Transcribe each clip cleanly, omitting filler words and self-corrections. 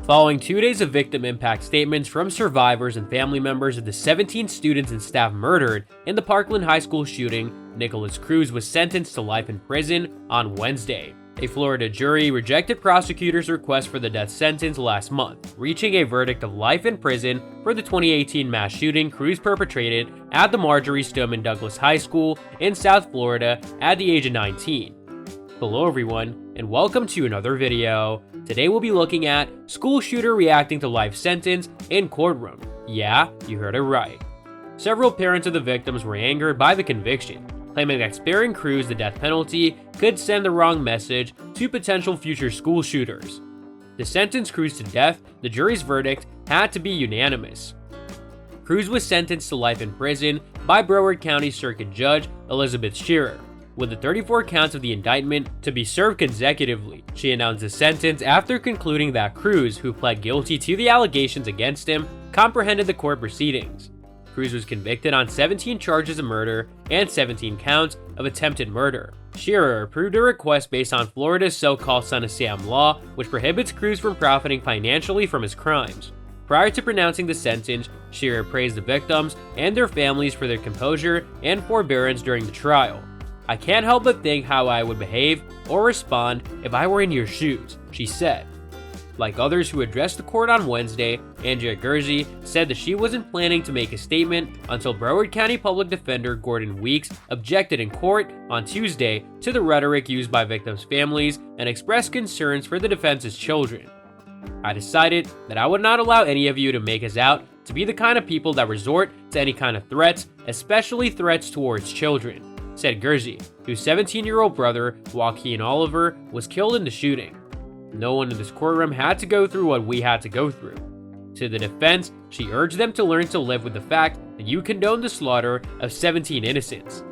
Following 2 days of victim impact statements from survivors and family members of the 17 students and staff murdered in the Parkland High School shooting, Nicholas Cruz was sentenced to life in prison on Wednesday. A Florida jury rejected prosecutors' request for the death sentence last month, reaching a verdict of life in prison for the 2018 mass shooting Cruz perpetrated at the Marjorie Stoneman Douglas High School in South Florida at the age of 19. Hello everyone, and welcome to another video. Today we'll be looking at school shooter reacting to life sentence in courtroom. Yeah, you heard it right. Several parents of the victims were angered by the conviction, claiming that sparing Cruz the death penalty could send the wrong message to potential future school shooters. To sentence Cruz to death, the jury's verdict had to be unanimous. Cruz was sentenced to life in prison by Broward County Circuit Judge Elizabeth Shearer, with the 34 counts of the indictment to be served consecutively. She announced the sentence after concluding that Cruz, who pled guilty to the allegations against him, comprehended the court proceedings. Cruz was convicted on 17 charges of murder and 17 counts of attempted murder. Shearer approved a request based on Florida's so-called Son of Sam law, which prohibits Cruz from profiting financially from his crimes. Prior to pronouncing the sentence, Shearer praised the victims and their families for their composure and forbearance during the trial. "I can't help but think how I would behave or respond if I were in your shoes," she said. Like others who addressed the court on Wednesday, Andrea Gurzy said that she wasn't planning to make a statement until Broward County Public Defender Gordon Weeks objected in court on Tuesday to the rhetoric used by victims' families and expressed concerns for the defense's children. "I decided that I would not allow any of you to make us out to be the kind of people that resort to any kind of threats, especially threats towards children," said Gurzy, whose 17-year-old brother, Joaquin Oliver, was killed in the shooting. "No one in this courtroom had to go through what we had to go through." To the defense, she urged them to learn to live with the fact that you condoned the slaughter of 17 innocents.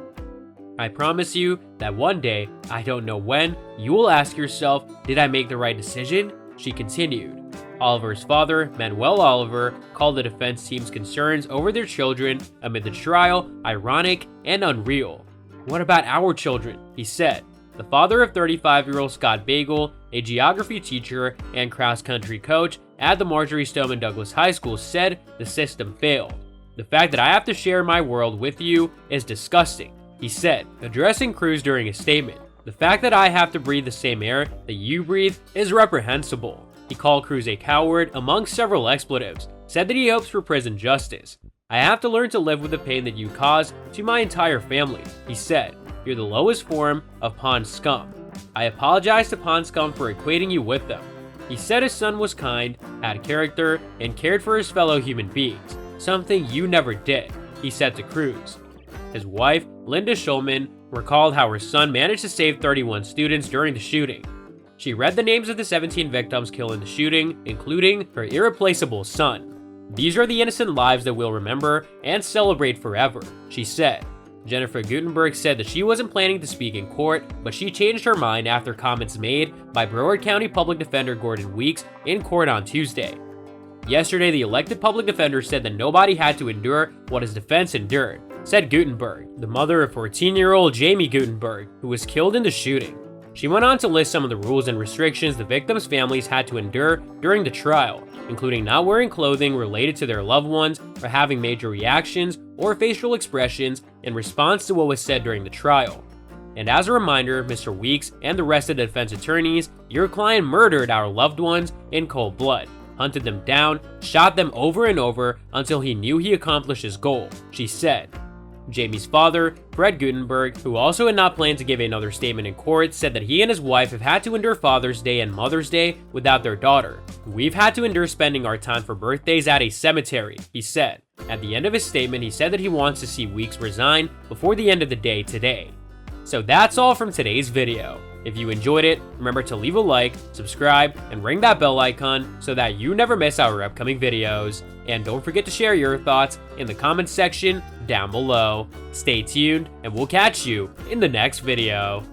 "I promise you that one day, I don't know when, you will ask yourself, did I make the right decision?" she continued. Oliver's father, Manuel Oliver, called the defense team's concerns over their children amid the trial ironic and unreal. "What about our children?" he said. The father of 35-year-old Scott Bagel, a geography teacher and cross-country coach at the Marjorie Stoneman Douglas High School, said the system failed. "The fact that I have to share my world with you is disgusting," he said, addressing Cruz during a statement. "The fact that I have to breathe the same air that you breathe is reprehensible." He called Cruz a coward among several expletives, said that he hopes for prison justice. "I have to learn to live with the pain that you cause to my entire family," he said. "You're the lowest form of pond scum. I apologize to pond scum for equating you with them." He said his son was kind, had character, and cared for his fellow human beings, something you never did, he said to Cruz. His wife, Linda Schulman, recalled how her son managed to save 31 students during the shooting. She read the names of the 17 victims killed in the shooting, including her irreplaceable son. "These are the innocent lives that we'll remember and celebrate forever," she said. Jennifer Gutenberg said that she wasn't planning to speak in court, but she changed her mind after comments made by Broward County Public Defender Gordon Weeks in court on Tuesday. Yesterday, the elected public defender said that nobody had to endure what his defense endured, said Gutenberg, the mother of 14-year-old Jamie Gutenberg, who was killed in the shooting. She went on to list some of the rules and restrictions the victims' families had to endure during the trial, including not wearing clothing related to their loved ones or having major reactions or facial expressions in response to what was said during the trial. And as a reminder, Mr. Weeks and the rest of the defense attorneys, your client murdered our loved ones in cold blood, hunted them down, shot them over and over until he knew he accomplished his goal, she said. Jamie's father, Fred Gutenberg, who also had not planned to give another statement in court, said that he and his wife have had to endure Father's Day and Mother's Day without their daughter. "We've had to endure spending our time for birthdays at a cemetery," he said. At the end of his statement, he said that he wants to see Weeks resign before the end of the day today. So that's all from today's video. If you enjoyed it, remember to leave a like, subscribe, and ring that bell icon so that you never miss our upcoming videos. And don't forget to share your thoughts in the comments section down below. Stay tuned, and we'll catch you in the next video.